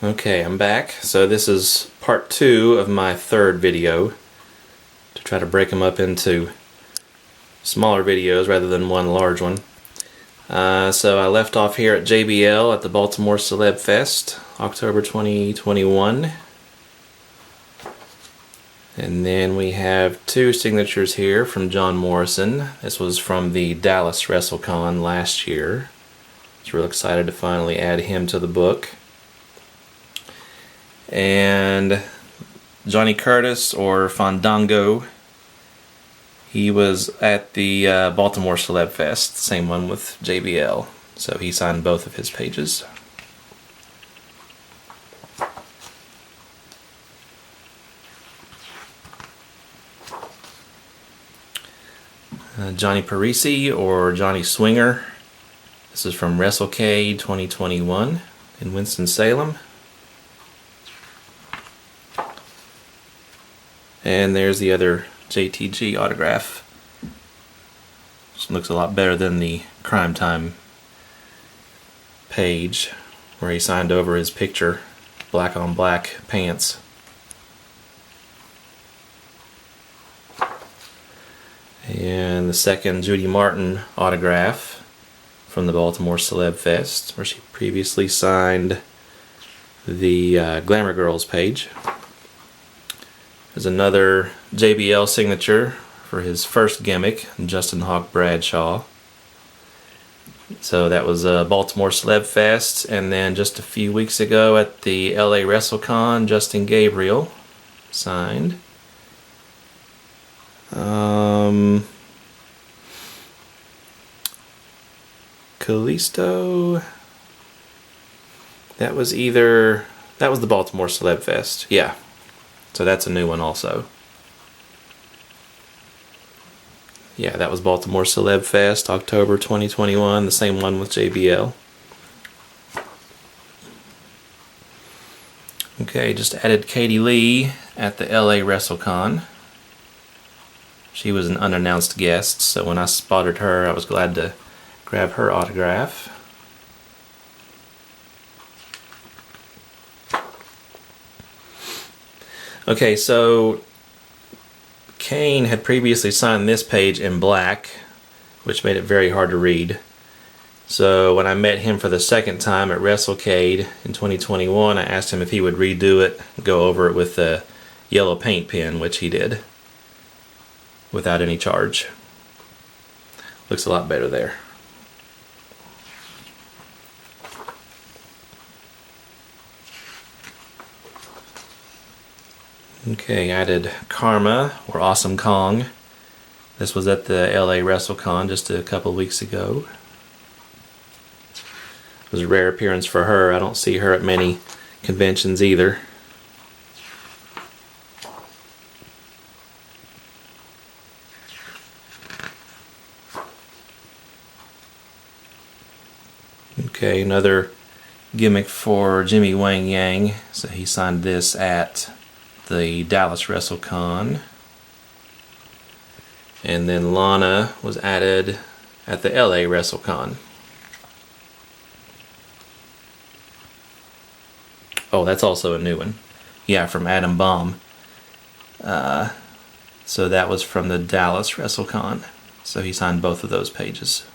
Okay, I'm back. So this is part 2 of my third video to try to break them up into smaller videos rather than one large one. So I left off here at JBL at the Baltimore Celeb Fest, October 2021. And then we have 2 signatures here from John Morrison. This was from the Dallas WrestleCon last year. I was real excited to finally add him to the book. And Johnny Curtis, or Fandango, he was at the Baltimore Celeb Fest, same one with JBL, so he signed both of his pages. Johnny Parisi, or Johnny Swinger, this is from WrestleCade 2021 in Winston-Salem. And there's the other JTG autograph. This looks a lot better than the Crime Time page where he signed over his picture, black on black pants. And the second Judy Martin autograph from the Baltimore Celeb Fest, where she previously signed the Glamour Girls page. There's another JBL signature for his first gimmick, Justin Hawk Bradshaw. So that was Baltimore Celeb Fest, and then just a few weeks ago at the LA WrestleCon, Justin Gabriel signed. Kalisto. That was the Baltimore Celeb Fest. Yeah. So that's a new one also. Yeah, that was Baltimore Celeb Fest, October 2021, the same one with JBL. Okay, just added Katie Lee at the LA WrestleCon. She was an unannounced guest, so when I spotted her, I was glad to grab her autograph. Okay, so Kane had previously signed this page in black, which made it very hard to read. So when I met him for the second time at WrestleCade in 2021, I asked him if he would redo it, go over it with a yellow paint pen, which he did, without any charge. Looks a lot better there. Okay, added Karma, or Awesome Kong. This was at the LA WrestleCon just a couple weeks ago. It was a rare appearance for her. I don't see her at many conventions either. Okay, another gimmick for Jimmy Wang Yang. So he signed this at the Dallas WrestleCon. And then Lana was added at the LA WrestleCon. Oh, that's also a new one. Yeah, from Adam Baum. So that was from the Dallas WrestleCon. So he signed both of those pages.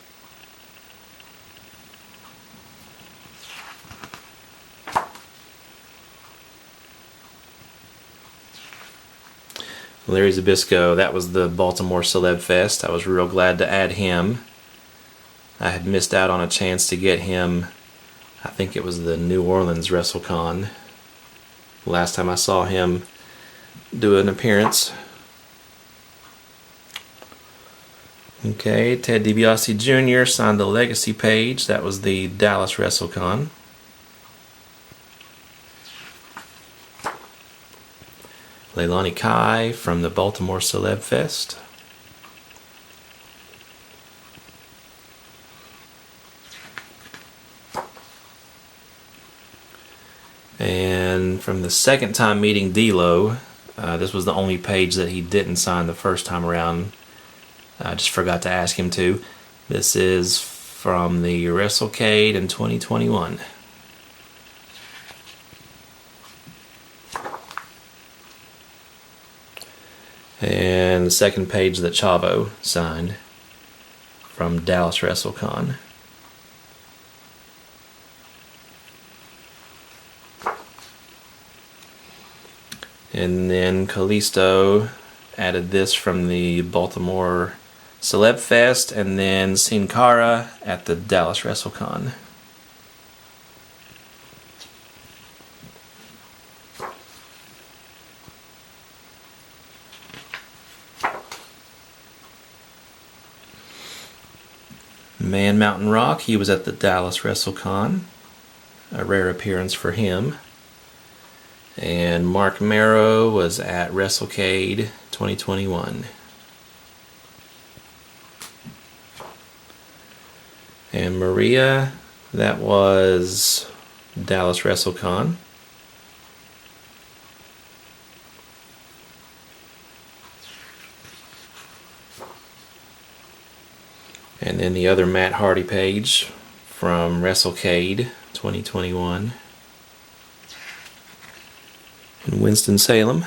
Larry Zbyszko, that was the Baltimore Celeb Fest. I was real glad to add him. I had missed out on a chance to get him, I think it was the New Orleans WrestleCon. Last time I saw him do an appearance. Okay, Ted DiBiase Jr. signed the Legacy page. That was the Dallas WrestleCon. Leilani Kai from the Baltimore Celeb Fest. And from the second time meeting D'Lo, this was the only page that he didn't sign the first time around. I just forgot to ask him to. This is from the WrestleCade in 2021. And the second page that Chavo signed from Dallas WrestleCon. And then Kalisto added this from the Baltimore Celeb Fest, and then seen Cara at the Dallas WrestleCon. Man Mountain Rock, he was at the Dallas WrestleCon. A rare appearance for him. And Marc Mero was at WrestleCade 2021. And Maria, that was Dallas WrestleCon. And then the other Matt Hardy page from WrestleCade 2021 in Winston-Salem.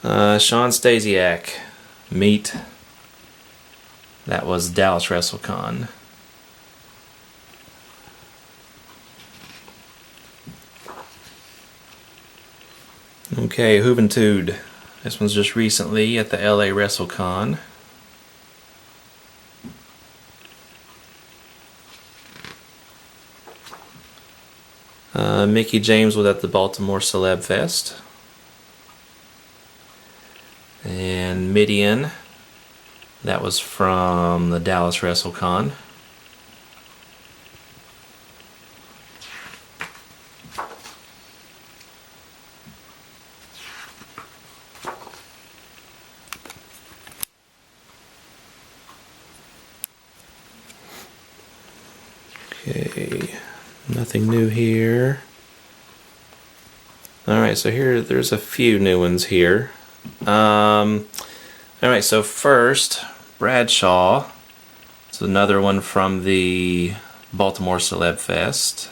Sean Stasiak, Meet. That was Dallas WrestleCon. Okay, Juventud. This one's just recently at the LA WrestleCon. Mickie James was at the Baltimore Celeb Fest. And Mideon, that was from the Dallas WrestleCon. Okay, nothing new here. Alright, so there's a few new ones here. Alright, so first, Bradshaw. It's another one from the Baltimore Celeb Fest.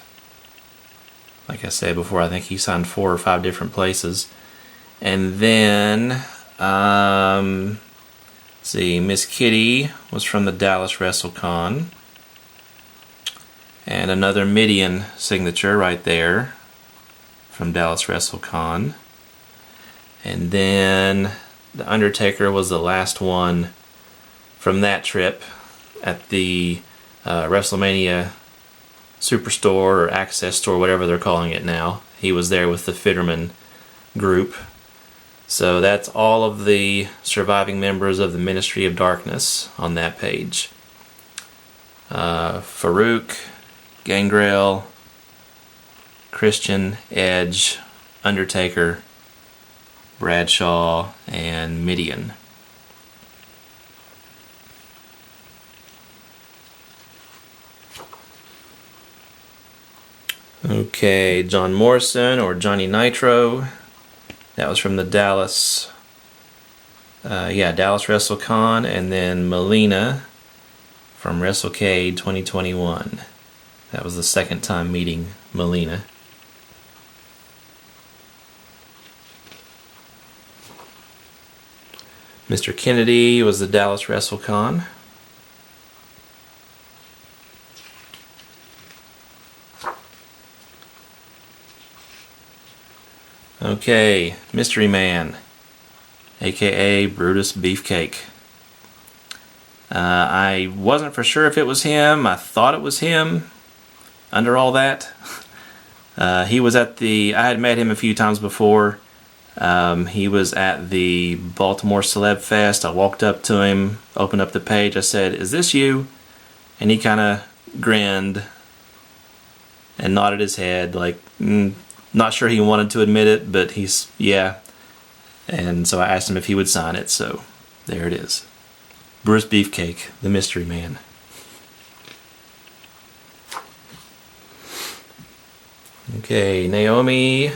Like I said before, I think he signed 4 or 5 different places. And then, let's see, Miss Kitty was from the Dallas WrestleCon. And another Mideon signature right there from Dallas WrestleCon. And then The Undertaker was the last one from that trip at the WrestleMania Superstore or Access Store, whatever they're calling it now. He was there with the Fitterman group. So that's all of the surviving members of the Ministry of Darkness on that page. Farouk, Gangrel, Christian, Edge, Undertaker, Bradshaw, and Mideon. Okay, John Morrison or Johnny Nitro. That was from the Dallas WrestleCon, and then Melina from WrestleCade 2021. That was the second time meeting Melina. Mr. Kennedy was the Dallas WrestleCon. Okay, Mystery Man, aka Brutus Beefcake. I wasn't for sure if it was him. I thought it was him under all that. He was at I had met him a few times before. He was at the Baltimore Celeb Fest. I walked up to him, opened up the page. I said, "Is this you?" And he kind of grinned and nodded his head, like, not sure he wanted to admit it, but yeah. And so I asked him if he would sign it, so there it is. Bruce Beefcake, the Mystery Man. Okay, Naomi,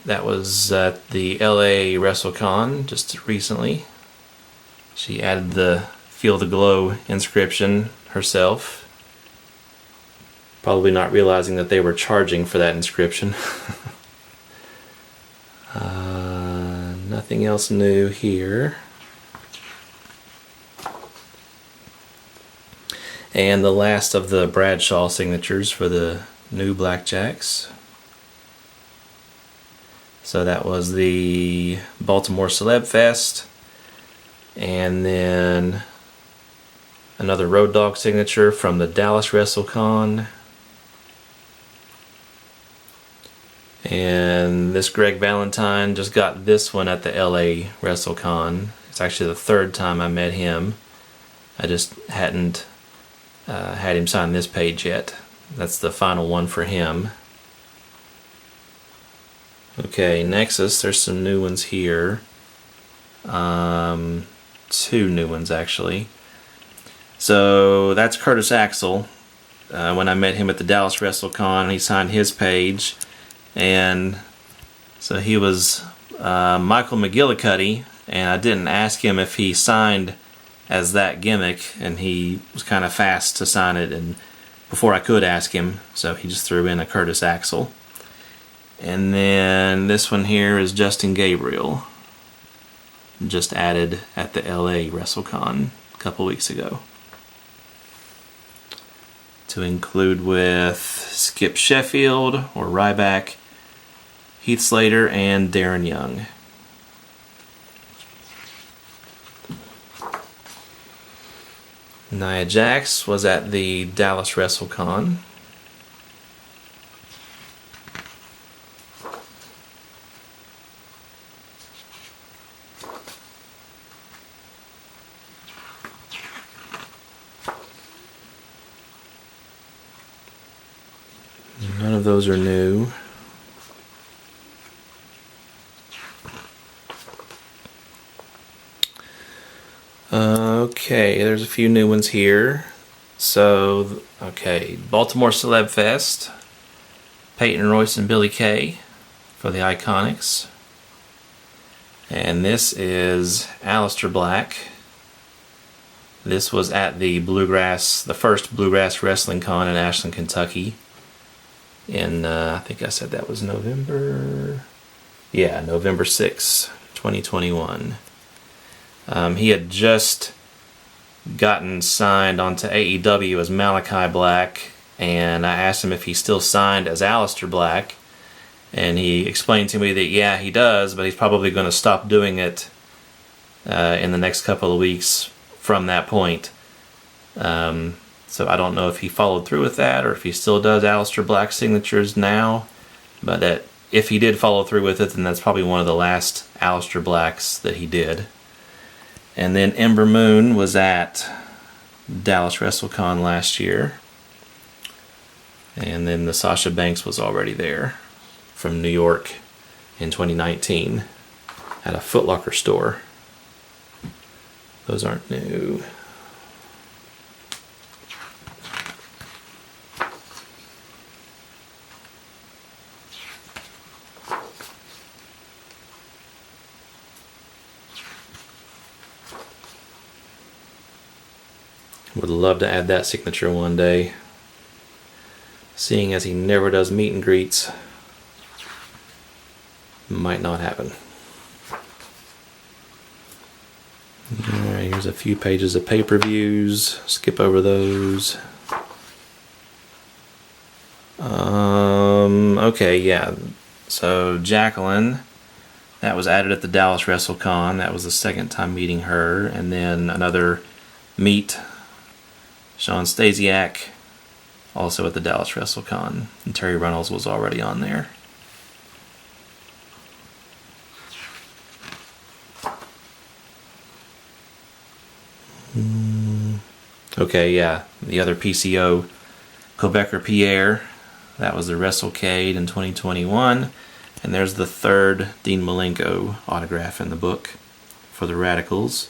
that was at the LA WrestleCon just recently. She added the Feel the Glow inscription herself. Probably not realizing that they were charging for that inscription. Nothing else new here. And the last of the Bradshaw signatures for the new Blackjacks. So that was the Baltimore Celeb Fest, and then another Road Dogg signature from the Dallas WrestleCon. And this Greg Valentine just got this one at the LA WrestleCon. It's actually the third time I met him. I just hadn't had him sign this page yet. That's the final one for him. Okay, Nexus, there's some new ones here. 2 new ones actually. So that's Curtis Axel. When I met him at the Dallas WrestleCon, he signed his page. And so he was Michael McGillicuddy, and I didn't ask him if he signed as that gimmick, and he was kind of fast to sign it and before I could ask him, so he just threw in a Curtis Axel. And then this one here is Justin Gabriel, just added at the LA WrestleCon a couple weeks ago, to include with Skip Sheffield or Ryback, Heath Slater, and Darren Young. Nia Jax was at the Dallas WrestleCon. None of those are new. Okay, there's a few new ones here. So, okay, Baltimore Celeb Fest, Peyton Royce and Billy Kay for the IIconics. And this is Aleister Black. This was at the first Bluegrass Wrestling Con in Ashland, Kentucky. In, I think I said that was November 6, 2021. He had just gotten signed onto AEW as Malachi Black, and I asked him if he still signed as Aleister Black, and he explained to me that yeah, he does, but he's probably going to stop doing it in the next couple of weeks from that point. So I don't know if he followed through with that or if he still does Aleister Black signatures now, but that if he did follow through with it, then that's probably one of the last Aleister Blacks that he did. And then Ember Moon was at Dallas WrestleCon last year. And then the Sasha Banks was already there from New York in 2019 at a Foot Locker store. Those aren't new. Would love to add that signature one day. Seeing as he never does meet and greets, might not happen. Alright, here's a few pages of pay-per-views. Skip over those. Okay, yeah. So Jacqueline, that was added at the Dallas WrestleCon. That was the second time meeting her. And then another meet, Sean Stasiak, also at the Dallas WrestleCon. And Terry Reynolds was already on there. Okay, yeah, the other PCO, Quebecer Pierre, that was the WrestleCade in 2021. And there's the third Dean Malenko autograph in the book for the Radicals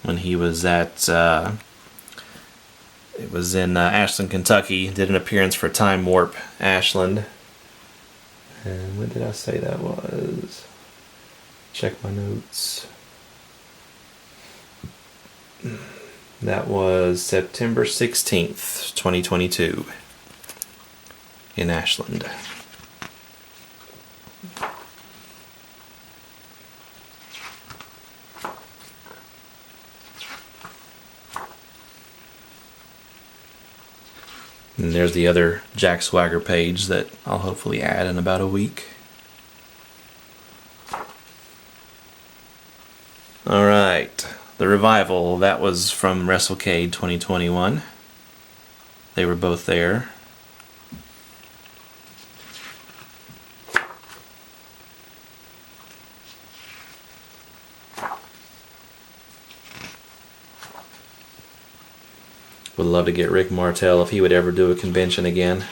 when he was at, it was in Ashland, Kentucky, did an appearance for Time Warp Ashland. And when did I say that was? Check my notes. That was September 16th, 2022 in Ashland. And there's the other Jack Swagger page that I'll hopefully add in about a week. Alright, the Revival, that was from WrestleCade 2021. They were both there. Would love to get Rick Martel if he would ever do a convention again.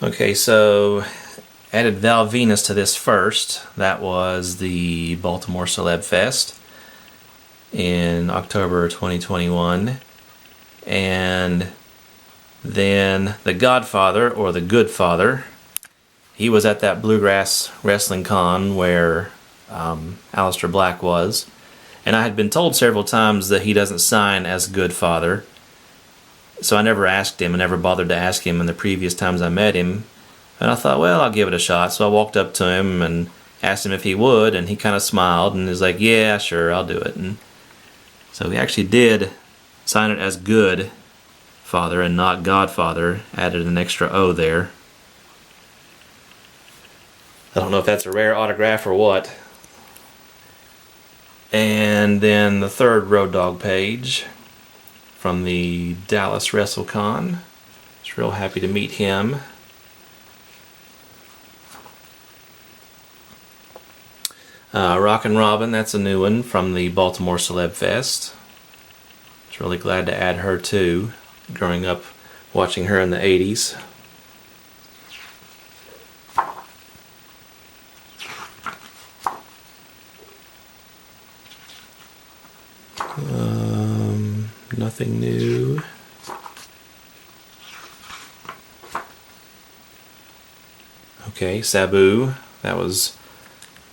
Okay, so added Val Venus to this first. That was the Baltimore Celeb Fest in October 2021. And then the Godfather, or the Good Father, he was at that Bluegrass Wrestling Con where Aleister Black was. And I had been told several times that he doesn't sign as Good Father. So I never asked him, and never bothered to ask him in the previous times I met him. And I thought, well, I'll give it a shot. So I walked up to him and asked him if he would, and he kind of smiled and was like, yeah, sure, I'll do it. And so he actually did sign it as Good Father and not Godfather. Added an extra O there. I don't know if that's a rare autograph or what. And then the third Road Dogg page from the Dallas WrestleCon. Just real happy to meet him. Rockin Robin, that's a new one from the Baltimore Celeb Fest. Just really glad to add her too. Growing up watching her in the 80s. Nothing new. Okay, Sabu. That was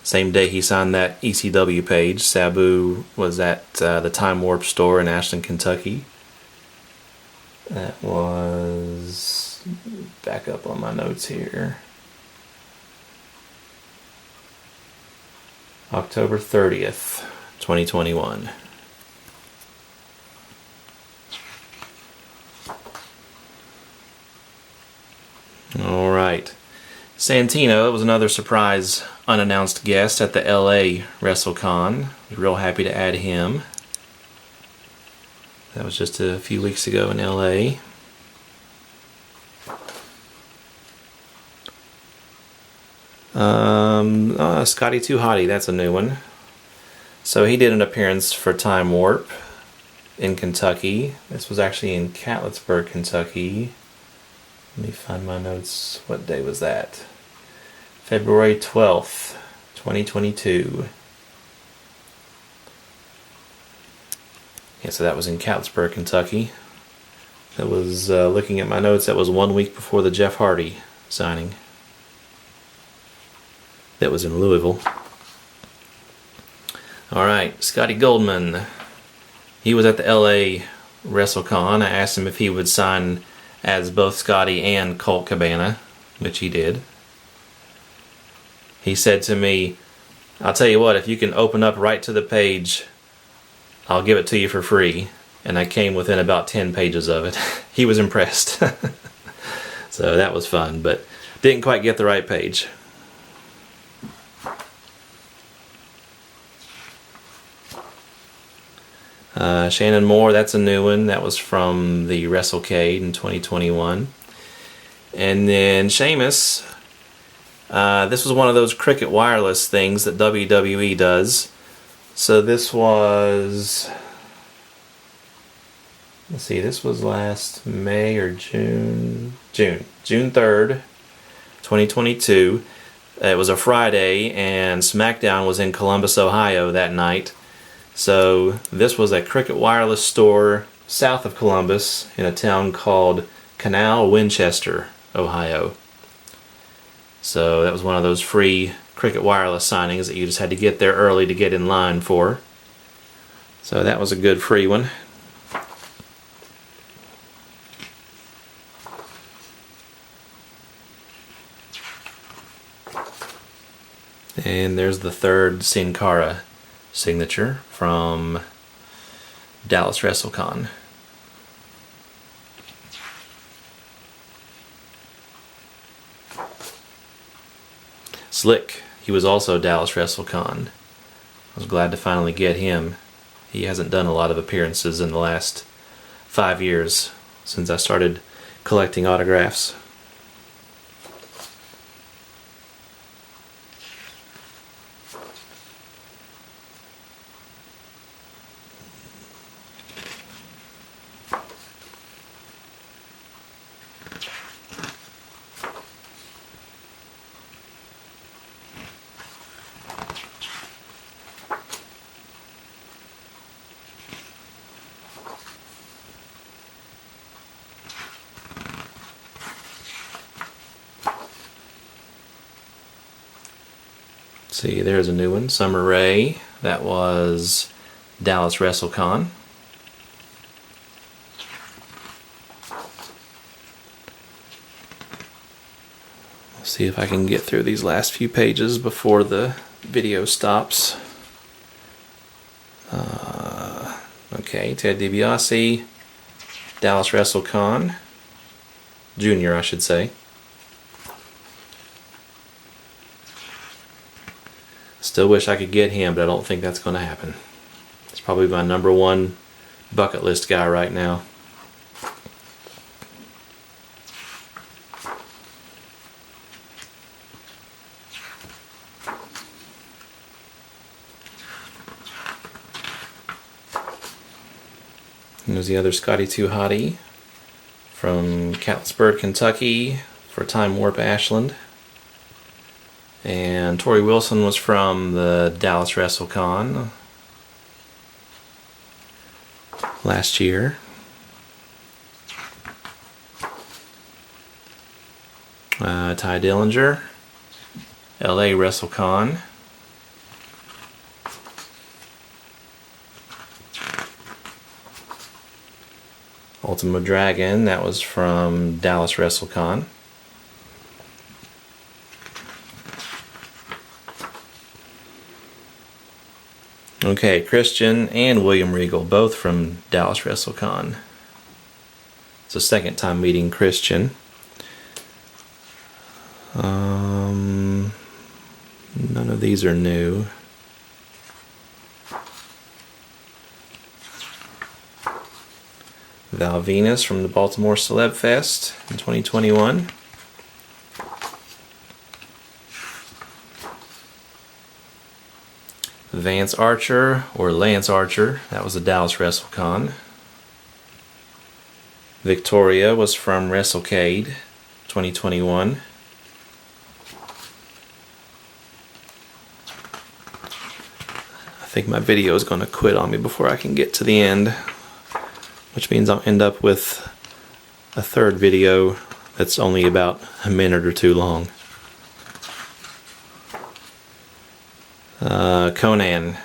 same day he signed that ECW page. Sabu was at the Time Warp store in Ashland, Kentucky. That was, back up on my notes here, October 30th, 2021. Alright. Santino was another surprise unannounced guest at the LA WrestleCon. Real happy to add him. That was just a few weeks ago in LA. Scotty Too Hotty, that's a new one. So he did an appearance for Time Warp in Kentucky. This was actually in Catlettsburg, Kentucky. Let me find my notes. What day was that? February 12th, 2022. Yeah, so that was in Catlettsburg, Kentucky. That was, looking at my notes, that was 1 week before the Jeff Hardy signing. That was in Louisville. Alright, Scotty Goldman. He was at the LA WrestleCon. I asked him if he would sign as both Scotty and Colt Cabana, which he did. He said to me, I'll tell you what, if you can open up right to the page, I'll give it to you for free. And I came within about 10 pages of it. He was impressed. So that was fun, but didn't quite get the right page. Shannon Moore, that's a new one. That was from the WrestleCade in 2021. And then Sheamus. This was one of those Cricket Wireless things that WWE does. So this was... Let's see, this was last May or June 3rd, 2022. It was a Friday, and SmackDown was in Columbus, Ohio that night. So this was a Cricket Wireless store south of Columbus in a town called Canal, Winchester, Ohio. So that was one of those free Cricket Wireless signings that you just had to get there early to get in line for. So that was a good free one. And there's the third Sin Cara signature from Dallas WrestleCon. Slick, he was also Dallas WrestleCon. I was glad to finally get him. He hasn't done a lot of appearances in the last 5 years since I started collecting autographs. See, there's a new one. Summer Rae. That was Dallas WrestleCon. Let's see if I can get through these last few pages before the video stops. Okay, Ted DiBiase, Dallas WrestleCon. Junior, I should say. Still wish I could get him, but I don't think that's going to happen. He's probably my #1 bucket list guy right now. And there's the other Scotty 2 Hotty from Catlettsburg, Kentucky for Time Warp Ashland. And Torrie Wilson was from the Dallas WrestleCon last year. Ty Dillinger, LA WrestleCon. Ultimo Dragon, that was from Dallas WrestleCon. Okay, Christian and William Regal, both from Dallas WrestleCon. It's the second time meeting Christian. None of these are new. Val Venus from the Baltimore Celeb Fest in 2021. Vance Archer, or Lance Archer, that was the Dallas WrestleCon. Victoria was from WrestleCade 2021. I think my video is going to quit on me before I can get to the end, which means I'll end up with a third video that's only about a minute or two long. Konnan,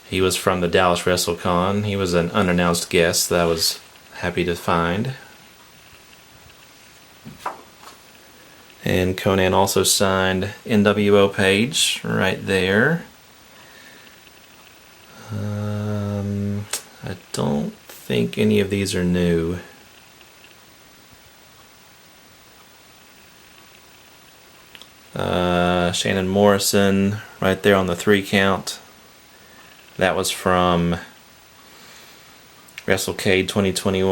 he was from the Dallas WrestleCon. He was an unannounced guest that I was happy to find. And Konnan also signed NWO Page right there. I don't think any of these are new. Shannon Morrison right there on the 3 count. That was from WrestleCade 2021.